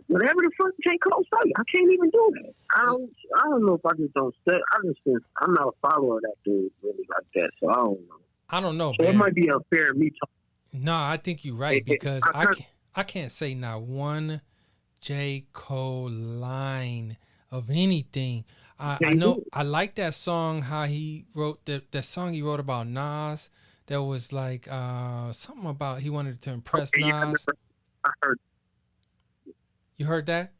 Whatever the fuck J. Cole say, I can't even do that. I don't know if I just don't say. I'm not a follower of that dude really like that, so I don't know. I don't know. So man. It might be unfair me talking. No, I think you're right because I can't say not one J. Cole line of anything. I know I like that song. How he wrote that song he wrote about Nas. That was like something about he wanted to impress Nas. I heard. You heard that?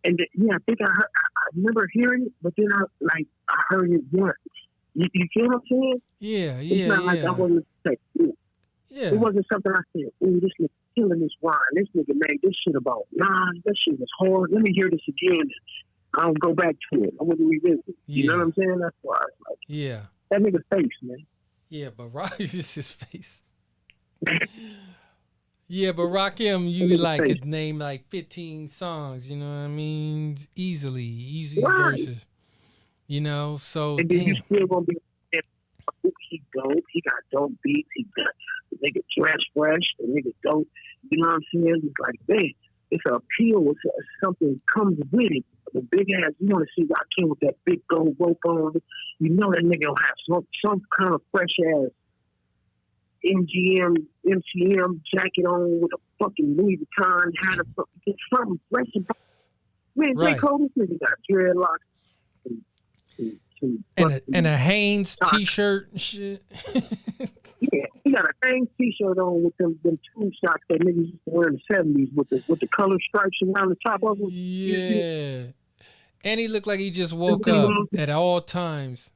And I think I remember hearing it, but then I heard it once. You feel what I'm saying? Yeah. It's not like I wasn't like, ooh. Yeah. It wasn't something I said, ooh, this nigga killing this rhyme. This nigga made this shit about Nas. That shit was hard. Let me hear this again. I don't go back to it. I want to revisit it. You know what I'm saying? That's why it's like, yeah, that nigga face, man. yeah, but Rock is just his face. Yeah, but Rakim, you like could name like 15 songs, you know what I mean? Easy verses. You know, so and then you still gonna be he dope, he got dope beats, he got the nigga dress fresh, the nigga dope, you know what I'm saying? It's like, man, it's an appeal, it's something comes with it. The big ass, you want to see Rakim with that big gold rope on it, you know that nigga will have some kind of fresh ass MCM jacket on with a fucking Louis Vuitton hat or something, something fresh about. Man, right. J. Cole, this nigga got dreadlocks and a Hanes t-shirt and shit. Yeah, he got a Hanes t-shirt on with them two socks that niggas used to wear in the 70s with the color stripes around the top of them. Yeah. And he looked like he just woke up at all times.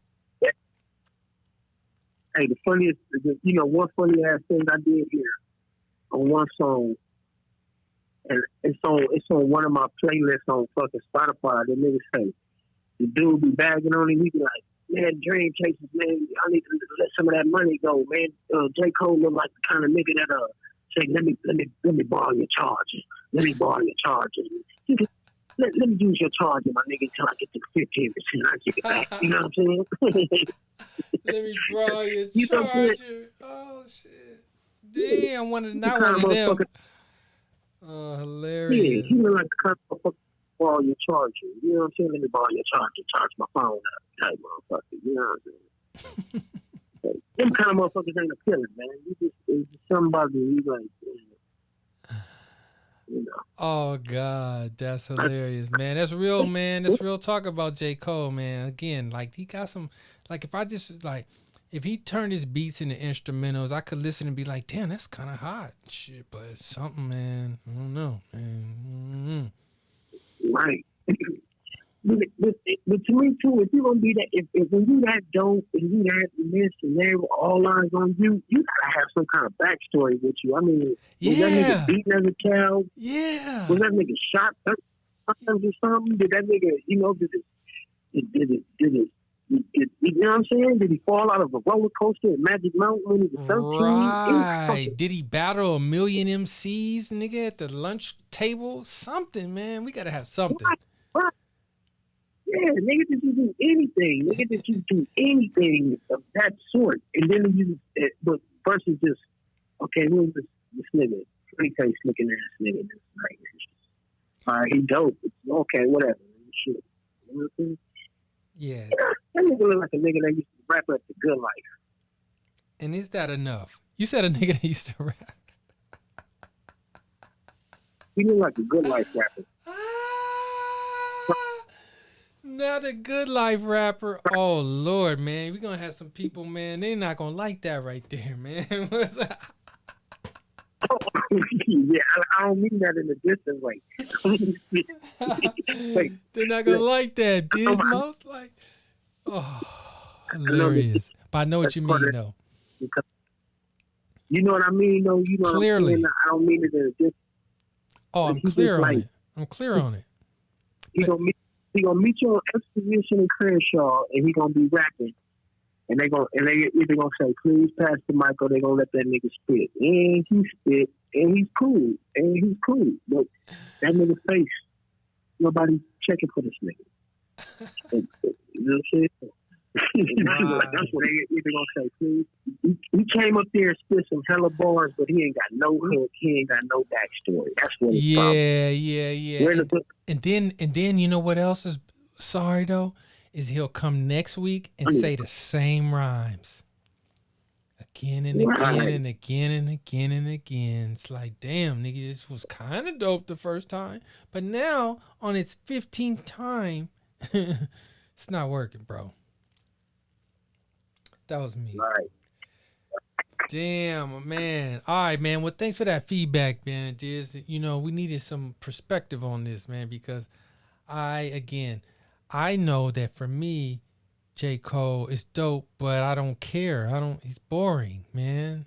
Hey, the funniest, one funny ass thing I did here on one song, and it's on one of my playlists on fucking Spotify. The nigga say, the dude be bagging on him. He be like, man, Dream Chasers, man, I need to let some of that money go, man. J. Cole look like the kind of nigga that say, let me borrow your charger. Let me borrow your charger. Let me use your charger, my nigga, until I get to 15%. I give it back. You know what I'm saying? Let me borrow your You know charger. Oh shit! Damn, not one of them. Oh, hilarious. Yeah, he look like the kind of motherfucker borrow your charger. You know what I'm saying? Let me borrow your charger. Charge my phone up, type motherfucker. You know what I'm saying? Them kind of motherfuckers ain't appealing, man. It's just somebody you like. You know. Oh God, that's hilarious, man. That's real, man. That's real talk about J. Cole, man. Again, like he got some, like if he turned his beats into instrumentals, I could listen and be like, damn, that's kind of hot, shit. But it's something, man. I don't know, man. Right. But to me too, if you gonna be that, if when you that dope and you that this and they were all eyes on you, you gotta have some kind of backstory with you. I mean, was that nigga beaten as a child? Yeah. Was that nigga shot 30 times or something? Did that nigga, did it, you know what I'm saying? Did he fall out of a roller coaster at Magic Mountain when he was 13? Right. Did he battle a million MCs, nigga, at the lunch table? Something, man. We gotta have something. Right. Yeah, nigga, did you do anything? Nigga, did you do anything of that sort? And then but versus just, okay, who's this nigga? Pretty face looking ass nigga. Like, all right, he dope. Okay, whatever. Shit. You know what I'm saying? Yeah. That nigga look like a nigga that used to rap at The Good Life. And is that enough? You said a nigga that used to rap. He look like a Good Life rapper. Not a Good Life rapper. Oh Lord, man, we gonna have some people, man. They're not gonna like that right there, man. What's that? Yeah, I don't mean that in a distant way. They're not gonna like that. DisMost, like, oh, hilarious. But I know what you mean, though. You know what I mean, though. You know clearly. What I'm saying? I don't mean it in a distant. Oh, I'm clear on it. I'm clear on it. He gonna meet you on Exposition and Crenshaw, and he gonna be rapping. And they either gonna say, please pass the mic, or they gonna let that nigga spit. And he spit, and he's cool. But that nigga face, nobody checking for this nigga. You know what I'm saying? Wow. Like, that's what they either gonna say, please. He came up there and spit some hella bars, but he ain't got no hook, he ain't got no backstory. That's what his problem. Yeah. And then you know what else is sorry though? Is he'll come next week and say the same rhymes. Again and again and again and again and again. It's like, damn, nigga, this was kind of dope the first time. But now, on its 15th time, it's not working, bro. That was me. Right. Damn, man. All right, man. Well, thanks for that feedback, man. Diz. You know, we needed some perspective on this, man, because I know that for me, J. Cole is dope, but I don't care. He's boring, man.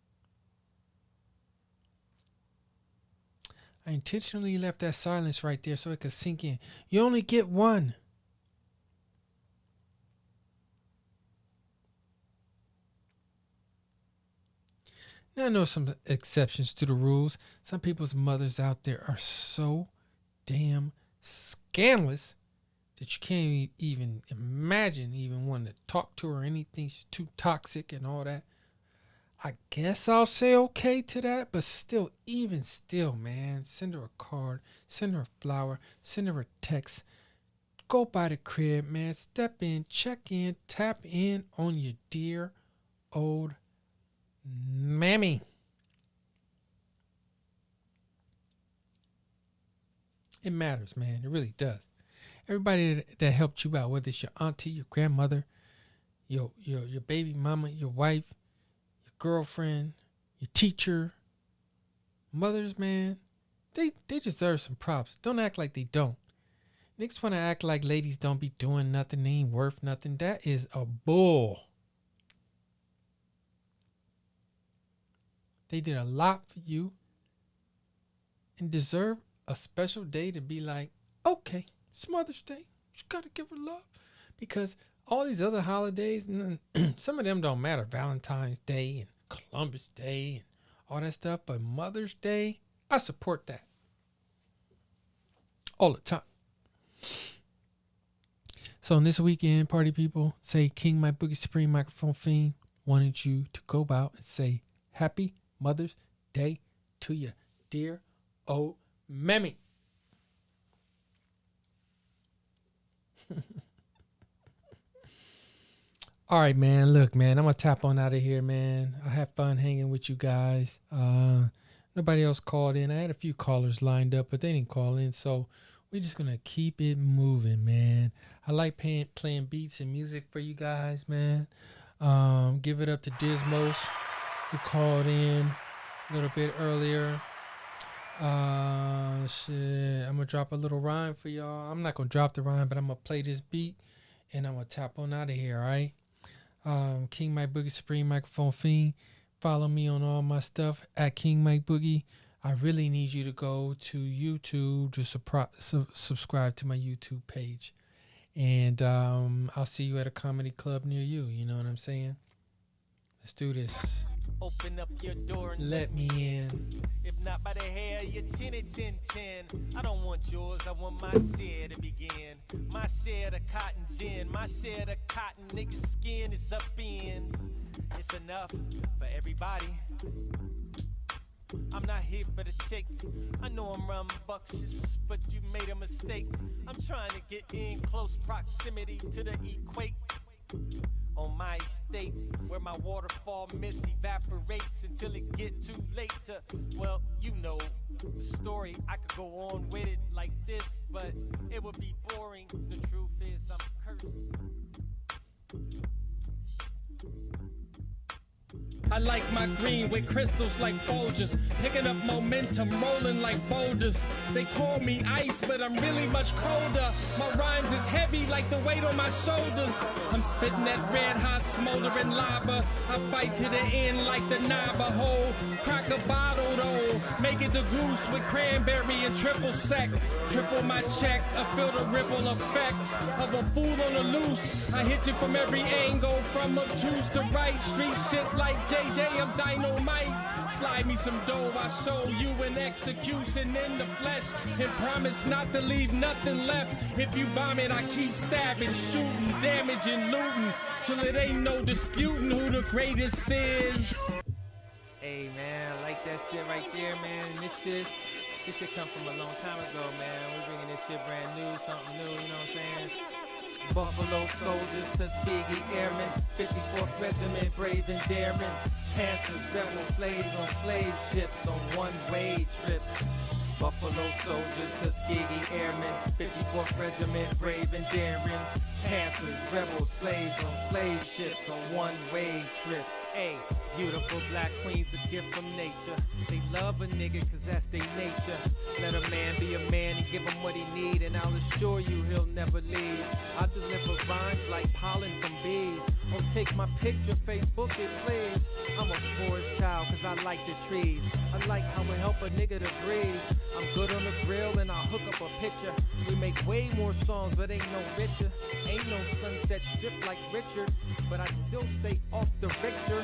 I intentionally left that silence right there so it could sink in. You only get one. Now, I know some exceptions to the rules. Some people's mothers out there are so damn scandalous that you can't even imagine even wanting to talk to her or anything. She's too toxic and all that. I guess I'll say okay to that, but still, even still, man, send her a card, send her a flower, send her a text. Go by the crib, man. Step in, check in, tap in on your dear old mammy. It matters, man. It really does. Everybody that helped you out, whether it's your auntie, your grandmother, your baby mama, your wife, your girlfriend, your teacher, mothers, man, they deserve some props. Don't act like they don't. Niggas want to act like ladies don't be doing nothing, they ain't worth nothing. That is a bull. They did a lot for you and deserve a special day to be like, okay, it's Mother's Day. You gotta give her love. Because all these other holidays, some of them don't matter. Valentine's Day and Columbus Day and all that stuff. But Mother's Day, I support that. All the time. So on this weekend, party people, say King My Boogie Supreme Microphone Fiend wanted you to go out and say Happy Mother's Day to your dear old mammy. All right, man. Look, man, I'm going to tap on out of here, man. I had fun hanging with you guys. Nobody else called in. I had a few callers lined up, but they didn't call in. So we're just going to keep it moving, man. I like playing beats and music for you guys, man. Give it up to DisMost, who called in a little bit earlier. Shit, I'm going to drop a little rhyme for y'all. I'm not going to drop the rhyme, but I'm going to play this beat, and I'm going to tap on out of here, all right? King Mike Boogie Supreme Microphone Fiend. Follow me on all my stuff at King Mike Boogie. I really need you to go to YouTube to subscribe to my YouTube page. And I'll see you at a comedy club near you. You know what I'm saying? Let's do this. Open up your door and Let me in. If not by the hair, your chinny chin chin. I don't want yours, I want my share to begin. My share of cotton gin, my share of cotton niggas' skin is up in. It's enough for everybody. I'm not here for the chick. I know I'm rambunctious, but you made a mistake. I'm trying to get in close proximity to the equate. On my estate, where my waterfall mist evaporates until it get too late to, well, you know the story. I could go on with it like this, but it would be boring. The truth is I'm cursed. I like my green with crystals like Folgers, picking up momentum, rolling like boulders. They call me ice, but I'm really much colder. My rhymes is heavy like the weight on my shoulders. I'm spitting that red hot smoldering lava. I fight to the end like the Navajo. Crack a bottle though, make it the goose with cranberry and triple sec. Triple my check, I feel the ripple effect of a fool on the loose. I hit you from every angle, from obtuse to right. Street shit like JJ, I'm dynamite. Slide me some dough, I show you an execution in the flesh. And promise not to leave nothing left. If you vomit, I keep stabbing, shooting, damaging, looting, till it ain't no disputing who the greatest is. Hey man, I like that shit right there, man. This shit come from a long time ago, man. We're bringing this shit brand new, something new, you know what I'm saying? Buffalo soldiers, Tuskegee airmen, 54th Regiment, brave and daring. Panthers, rebel slaves on slave ships, on one-way trips. Buffalo soldiers, Tuskegee airmen, 54th Regiment, brave and daring. Panthers, rebel slaves on slave ships, on one-way trips. Hey, beautiful black queens, a gift from nature. They love a nigga cause that's their nature. Let a man be a man and give him what he need, and I'll assure you he'll never leave. I deliver rhymes like pollen from bees. Or take my picture, Facebook it please. I'm a forest child cause I like the trees. I like how it help a nigga to breathe. I'm good on the grill and I'll hook up a picture. We make way more songs but ain't no richer. Ain't no Sunset Strip like Richard, but I still stay off the Richter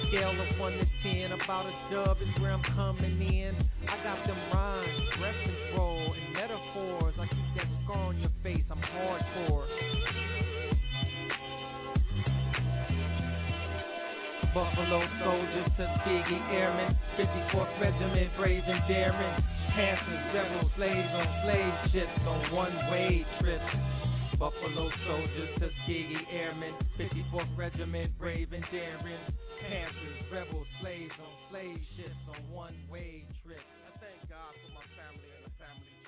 scale of 1 to 10. About a dub is where I'm coming in. I got them rhymes, breath control, and metaphors. I keep that scar on your face, I'm hardcore. Buffalo soldiers, Tuskegee airmen, 54th Regiment, brave and daring. Panthers, rebel slaves on slave ships, on one-way trips. Buffalo soldiers, Tuskegee airmen, 54th Regiment, brave and daring. Panthers, rebel slaves on slave ships, on one-way trips. I thank God for my family and the family